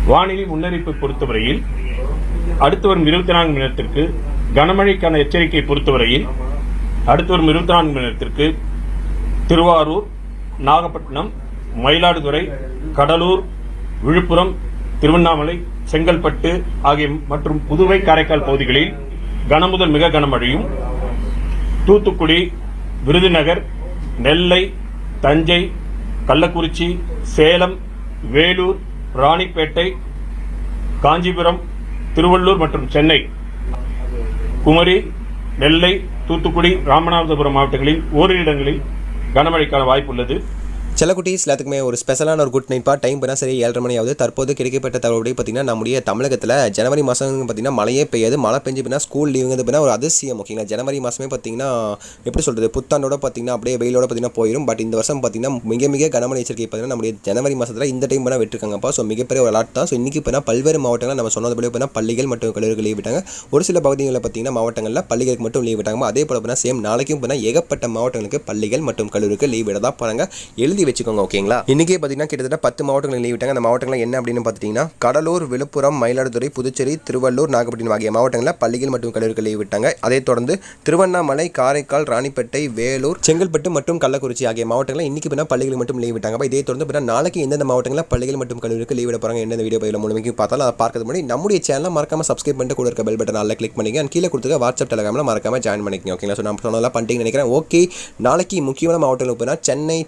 வானிலை முன்னறிவிப்பை பொறுத்தவரையில் அடுத்து வரும் 24 மணி நேரத்திற்கு கனமழைக்கான எச்சரிக்கை பொறுத்தவரையில் அடுத்து வரும் 24 மணி நேரத்திற்கு திருவாரூர், நாகப்பட்டினம், மயிலாடுதுறை, கடலூர், விழுப்புரம், திருவண்ணாமலை, செங்கல்பட்டு ஆகிய மற்றும் புதுவை, காரைக்கால் பகுதிகளில் கனமுதல் மிக கனமழையும், தூத்துக்குடி, விருதுநகர், நெல்லை, தஞ்சை, கள்ளக்குறிச்சி, சேலம், வேலூர், ராணிப்பேட்டை, காஞ்சிபுரம், திருவள்ளூர் மற்றும் சென்னை, குமரி, நெல்லை, தூத்துக்குடி, ராமநாதபுரம் மாவட்டங்களில் ஓரிரு இடங்களில் கனமழைக்கான வாய்ப்பு உள்ளது. செல்லக்குட்டீஸ் எல்லாத்துக்குமே ஒரு ஸ்பெஷலான ஒரு குட் நைட் டைம் பண்ணால் சரி 7:30 மணி ஆகுது. தற்போது கிடைக்கப்பட்ட தகவல்படி பார்த்தீங்கன்னா நம்முடைய தமிழகத்தில் ஜனவரி மாதம் பார்த்தீங்கன்னா மழையே பெய்யாது. மழை பெஞ்சு பின்னா ஸ்கூல் லீவுங்கிறது பின்னா ஒரு அதிசயம். ஓகேங்களா, ஜனவரி மாதமே பார்த்தீங்கன்னா எப்படி சொல்கிறது, புத்தாண்டோட பார்த்தீங்கன்னா அப்படியே வெயிலோட பார்த்தீங்கன்னா போயிடும். பட் இந்த வருஷம் பார்த்தீங்கன்னா மிக கனமழை எச்சரிக்கை பார்த்தீங்கன்னா நம்முடைய ஜனவரி மாதத்தில் இந்த டைம் பண்ணால் விட்டுருக்காங்கப்பா. ஸோ மிகப்பெரிய ஒரு அலர்ட் தான். ஸோ இன்றைக்கி இப்போ பல்வேறு மாவட்டங்களில் நம்ம சொன்னதுபடி பார்த்தீங்கன்னா பள்ளிகள் மற்றும் கல்லூரிகள் லீவ் விட்டாங்க. ஒரு சில பகுதிகளில் பார்த்தீங்கன்னா மாவட்டங்களில் பள்ளிகளுக்கு மட்டும் லீவ் விட்டாங்க. அதே போல் பார்த்தீங்கன்னா சேம் நாளைக்கும் பார்த்தீங்கன்னா ஏகப்பட்ட மாவட்டங்களுக்கு பள்ளிகள் மற்றும் கல்லூரிக்கு லீவ் விட தான் பாருங்க, எழுதி வச்சுக்கோங்க. ஓகேங்களா, இன்றைக்கே பார்த்தீங்கன்னா கிட்டத்தட்ட 10 மாவட்டங்கள் லீவ் விட்டாங்க. அந்த மாவட்டங்கள் என்ன அப்படின்னு பார்த்தீங்கன்னா கடலூர், விழுப்புரம், மயிலாடுதுறை, புதுச்சேரி, திருவள்ளூர், நாகப்பட்டினம் ஆகிய மாவட்டங்களில் பள்ளிகள் மற்றும் கல்லூரிகள் லீவ் விட்டாங்க. அதைத் தொடர்ந்து திருவண்ணாமலை, காரைக்கால், ராணிப்பேட்டை, வேலூர், செங்கல்பட்டு மற்றும் கள்ளக்குறிச்சி ஆகிய மாவட்டங்களில் இன்னைக்கு பின்னா பள்ளிகள் மட்டும் லீவ் விட்டாங்க. இதே தொடர்ந்து பின்னா நாளைக்கு எந்தெந்த மாவட்டங்களில் பள்ளிகள் மற்றும் கல்லூரிக்கு லீவ் விட போறாங்க எந்த வீடியோ பதிவில் முழுமைக்கு பார்த்தாலும் அதை பார்க்கறது முன்னாடி நம்முடைய சேனலை மறக்காம சப்ஸ்கிரைப் பண்ணிட்டு கூட இருக்க பெல் பட்டன் நல்லா கிளிக் பண்ணிங்க. அண்ட் கீழே கொடுத்துருக்க வாட்ஸ்அப் டெலிகிராம்ல மறக்காம ஜாயின் பண்ணிக்கங்க. ஓகேங்களா, ஸோ நான் சொன்னதெல்லாம் பண்ணிட்டு நினைக்கிறேன். ஓகே, நாளைக்கு முக்கியமான மாவட்டங்கள் போனால் சென்னை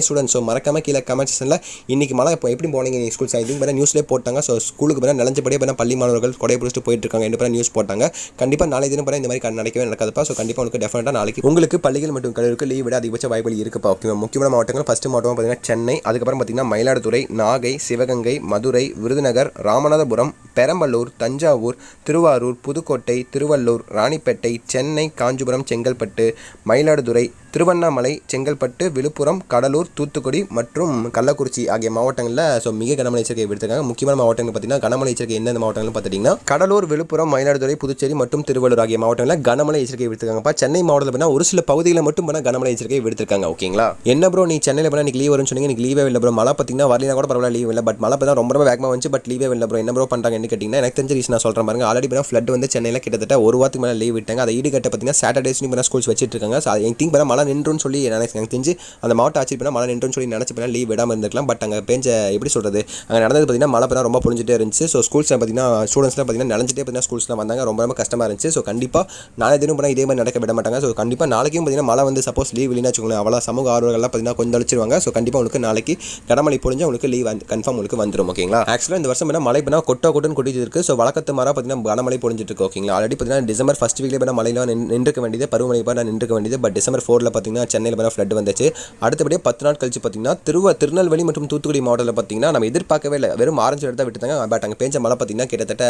ஸ்டூடெண்ட்ஸ். ஸோ மறக்காம கீழே கமெண்ட் செக்ஷனில் இன்னைக்கு மழை இப்போ எப்படி போனீங்க ஸ்கூல் சைடிங் பண்ண நியூஸ்லேயே போட்டாங்க. ஸோ ஸ்கூலுக்கு பண்ண நிலஞ்சபடியே பண்ண பள்ளி மாணவர்கள் கொடை பிடிச்சிட்டு போயிட்டு இருக்காங்க என்று நியூஸ் போட்டாங்க. கண்டிப்பாக நாளை தினம் பண்ண இந்த மாதிரி நடக்கவே நடக்காதுப்பா. ஸோ கண்டிப்பாக உங்களுக்கு டெஃபினட்டாக நாளைக்கு உங்களுக்கு பள்ளிகள் மற்றும் கல்லூரிக்கு லீவ் விட அதிகபட்ச வாய்ப்புகள் இருக்குப்பா. ஓகே, முக்கியமான மாவட்டங்கள் ஃபர்ஸ்ட் மாவட்டம் பார்த்தீங்கன்னா சென்னை, அதுக்கப்புறம் பார்த்தீங்கன்னா மயிலாடுதுறை, நாகை, சிவகங்கை, மதுரை, விருதுநகர், ராமநாதபுரம், பெரம்பலூர், தஞ்சாவூர், திருவாரூர், புதுக்கோட்டை, திருவள்ளூர், ராணிப்பேட்டை, சென்னை, காஞ்சிபுரம், செங்கல்பட்டு, மயிலாடுதுறை, திருவண்ணாமலை, செங்கல்பட்டு, விழுப்புரம், கடலூர், தூத்துக்குடி மற்றும் கள்ளக்குறிச்சி ஆகிய மாவட்டங்களில் ஸோ மிக கனமழை எச்சரிக்கை விடுத்திருக்காங்க. முக்கியமான மாவட்டங்கள் பார்த்தீங்கன்னா கனமழை எச்சரிக்கை எந்தெந்த மாவட்டங்கள் பார்த்துட்டிங்கன்னா கடலூர், விழுப்புரம், மயிலாடுதுறை, புதுச்சேரி மற்றும் திருவள்ளூர் ஆகிய மாவட்டங்களில் கனமழை எச்சரிக்கை விடுத்திருக்காங்கப்பா. சென்னை மாவட்டத்தில் பண்ணால் ஒரு சில பகுதிகளில் மட்டும் பண்ணால் கனமழை எச்சரிக்கை விடுத்திருக்காங்க. ஓகேங்களா, என்ன ப்ரோ நீ சென்னையில் பண்ணால் இன்னைக்கு லீவ் வரும்னு சொன்னீங்க, இன்னைக்கு லீவே இல்லை ப்ரோ. மழை பார்த்தீங்கன்னா வரலாம் கூட பரவாயில்ல, லீவ் இல்லை. பட் மழை பார்த்தா ரொம்ப வேகமாக வந்துச்சு, பட் லீவே இல்லை ப்ரோ. என்ன ப்ரோ பண்ணுறாங்கன்னு கேட்டிங்கன்னா எனக்கு தெரிஞ்ச ரீசன் நான் சொல்கிறேன் பாருங்க. ஆல்ரெடி பண்ணால் ஃப்ளட் வந்து சென்னையில் கிட்டத்தட்ட ஒரு வாரத்துக்கு மேலே லீவ் விட்டாங்க. அதை ஈடுகட்ட பார்த்தீங்கன்னா சாட்டர்டேஸ்னு பண்ணால் ஸ்கூல்ஸ் வச்சுட்டு இருக்காங்க. ஸோ ஐ திங்க் பண்ணால் மழை நின்றுன்னு சொல்லி எனக்கு தெரிஞ்சு அந்த மாவட்ட ஆட்சி பண்ணால் மழை நின்றுன்னு சொல்லி நினச்சி பண்ணால் லீவ் விடாமல் இருந்திருக்கலாம். பட் அங்கே பெஞ்ச எப்படி சொல்கிறது, அங்கே நடந்தது பார்த்தீங்கன்னா மழை பண்ணால் ரொம்ப புரிஞ்சுட்டே இருந்துச்சு. ஸோ ஸ்கூல்ஸில் பார்த்தீங்கன்னா ஸ்டூடெண்ட்ஸ்லாம் பார்த்தீங்கன்னா நினைச்சிட்டே பார்த்தீங்கன்னா ஸ்கூல்ஸ்லாம் வந்தாங்க, ரொம்ப கஷ்டமாக இருந்துச்சு. ஸோ கண்டிப்பாக நாளை தினம் பண்ணால் இதே மாதிரி நடக்க விட மாட்டாங்க. ஸோ கண்டிப்பாக நாளைக்கும் பார்த்தீங்கன்னா மழை வந்து சப்போஸ் லீவ் இல்லைன்னு வச்சுக்கோங்களேன், அவ்வளோ சமூக ஆர்வங்கள்லாம் பார்த்தீங்கன்னா கொஞ்சம் அழிச்சிருவாங்க. ஸோ கண்டிப்பாக உங்களுக்கு நாளைக்கு கனமழை பொழிஞ்சு உங்களுக்கு லீவ் கன்ஃபார்ம் உங்களுக்கு வந்துடும். ஓகேங்களா, ஆக்சுவலாக இந்த வருஷம் மழை பண்ணால் கொட்டுன்னு கொட்டிட்டு இருக்கு. ஸோ வழக்கத்து மாறாக பார்த்தீங்கன்னா கனமழை பொழிஞ்சிட்டு இருக்கு. ஓகேங்களா, ஆல்ரெடி பார்த்தீங்கன்னா டிசம்பர் ஃபர்ஸ்ட் வீக்லேயே பண்ண மழையில் நின்றுக்க வேண்டியது, பருவமழை பண்ண நின்றுக்க வேண்டியது. பட் டிசம்பர் 4 பார்த்தீங்கன்னா சென்னையில் பண்ண ஃப்ளட் வந்துச்சு. அடுத்தபடியே 10 நாள் கழிச்சு பார்த்தீங்கன்னா திருநெல்வேலி மற்றும் தூத்துக்குடி மாவட்டத்தில் பார்த்தீங்கன்னா நம்ம எதிர்பார்க்கவே இல்லை, வெறும் ஆரஞ்சு எடுத்து விட்டுட்டாங்க. பட் அங்கே பெஞ்ச மழை பார்த்தீங்கன்னா கிட்டத்தட்ட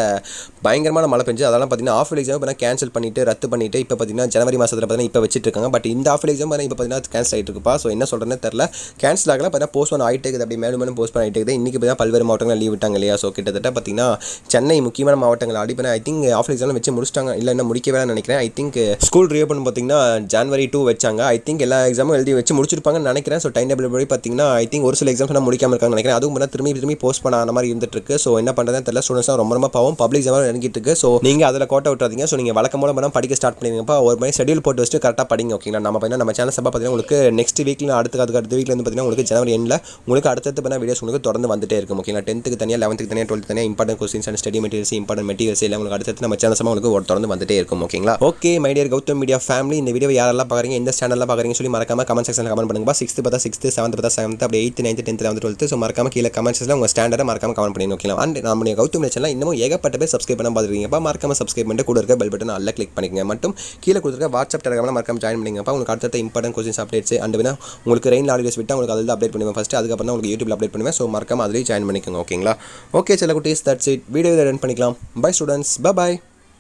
பயங்கரமான மழை பெஞ்சு. அதெல்லாம் பார்த்தீங்கன்னா ஆஃப் எக்ஸாம் இப்போ கேன்சல் பண்ணிட்டு ரத்து பண்ணிட்டு இப்போ பார்த்தீங்கன்னா ஜனவரி மாதத்தில் பார்த்தீங்கன்னா இப்போ வச்சிட்டு இருக்காங்க. பட் இந்த ஆஃப் எக்ஸாம் இப்போ பார்த்தீங்கன்னா கேன்சல் ஆகிட்டு இருக்குப்பா. ஸோ என்ன சொல்கிறேன்னு தெரியல, கேன்சல் ஆகலாம் பார்த்தீங்கன்னா போஸ்ட் பண்ண ஆகிட்டே இருக்குது, அப்படி மேலும் போஸ்ட் பண்ண ஆகிட்டே இருக்குது. இன்றைக்கி பார்த்தீங்கன்னா பல்வேறு மாவட்டங்கள் லீவ் விட்டாங்க இல்லையா. ஸோ கிட்டத்தட்ட பார்த்தீங்கன்னா சென்னை முக்கியமான மாவட்டங்கள் ஆடி பண்ண ஐ திங்க் ஆஃப் எக்ஸாம் வச்சு முடிச்சிட்டாங்க, இல்லை என்ன முடிக்கவே நினைக்கிறேன். ஐ திங்க் ஸ்கூல் ரீஓப்பன் பார்த்தீங்கன்னா ஜனவரி 2 வச்சாங்க. ஐ திங்க் எல்லா எக்ஸாமும் எழுதி வச்சு முடிச்சிருப்பாங்கன்னு நினைக்கிறேன். ஸோ டைம் டேபிள் படி பார்த்தீங்கன்னா ஐ திங்க் ஒரு சில எக்ஸாம்ஸ் நான் முடிக்காமல் இருக்காங்க நினைக்கிறேன். அதுவும் பண்ணால் திரும்பி போஸ்ட் பண்ண அந்த மாதிரி இருந்துட்டு இருக்கு. ஸோ என்ன பண்ணுறதுன்னு தெரியல, ஸ்டூடெண்ட்ஸ் ரொம்ப பாவம், பப்ளிக் எக்ஸாம் இறங்கிட்டு இருக்கு. ஸோ நீங்கள் அதில் கோட்டை விட்டுறாதீங்க. ஸோ நீங்கள் வழக்கம் மூலம் பண்ணால் படிக்க ஸ்டார்ட் பண்ணுவீங்கப்பா. ஒரு மாதிரி ஷெடியூல் போட்டு வச்சுட்டு கரெக்டாக படிங்க. ஓகேங்களா, நம்ம சேனல் சப்பா பார்த்தீங்கன்னா உங்களுக்கு நெக்ஸ்ட் வீக்கில் அடுத்த வீக்கில் வந்து பார்த்தீங்கன்னா உங்களுக்கு ஜனவரி எண்டில் உங்களுக்கு அடுத்தடுத்து பண்ண வீடியோஸ் உங்களுக்கு தொடர்ந்து வந்துட்டே இருக்கும். ஓகேங்களா, 10th தனியாக 11th தனியாக 12th தனியாக important questions and study materials எல்லாம் உங்களுக்கு அடுத்தடுத்து நம்ம சேனல் சப்பா உங்களுக்கு தொடர்ந்து வந்துட்டே இருக்கும். ஓகேங்களா, okay my dear Gautham media family, இந்த வீடியோ யாரெல்லாம் பார்க்குறீங்க, எந்த சேனலில் பார்க்குறீங்க சொல்லி மறக்காம கமெண்ட் செக்ஷனில் கமெண்ட் பண்ணுங்க. 6th பார்த்தா 6th, 7th பார்த்தா 7th, அப்படி 8th, 9th, 10th, 11th, 12th. So மறக்காம கீழே கமெண்ட் செக்ஷனில் உங்கள் ஸ்டாண்டர்டை மறக்காம கமெண்ட் பண்ணி. ஓகேங்களா, அண்ட் நம்மளுடைய கௌதம் மீடியா சேனல் இன்னமும் ஏகப்பட்ட பேர் சப்ஸ்கிரைப் பண்ண பார்த்துருக்கீங்கப்பா. மறக்காம சப்ஸ்கிரைப் பண்ணிட்டு கூட இருக்க பெல் பட்டன் நல்லா கிளிக் பண்ணிக்கங்க. மட்டும் கீழே கொடுத்துருக்க வாட்ஸ்அப் டெலிகிராமில் மறக்காம ஜாயின் பண்ணிங்கப்பா. உங்களுக்கு அடுத்த இம்பார்ட்டன்ட் கொஸ்டின்ஸ் அப்டேட்ஸ் அண்ட் வேணா உங்களுக்கு ரெயின் ஆடியோஸ் விட்டு உங்களுக்கு அதில் அப்டேட் பண்ணுவேன் ஃபஸ்ட்டு, அதுக்கப்புறம் தான் உங்களுக்கு யூடியூப்ல அப்டேட் பண்ணுவேன். ஸோ மறக்காம அதிலேயே ஜாயின் பண்ணிக்கோங்க. ஓகேங்களா, ஓகே செல்ல குட்டீஸ், தட்ஸ் இட். வீடியோ ரன் பண்ணிக்கலாம். Bye students, by.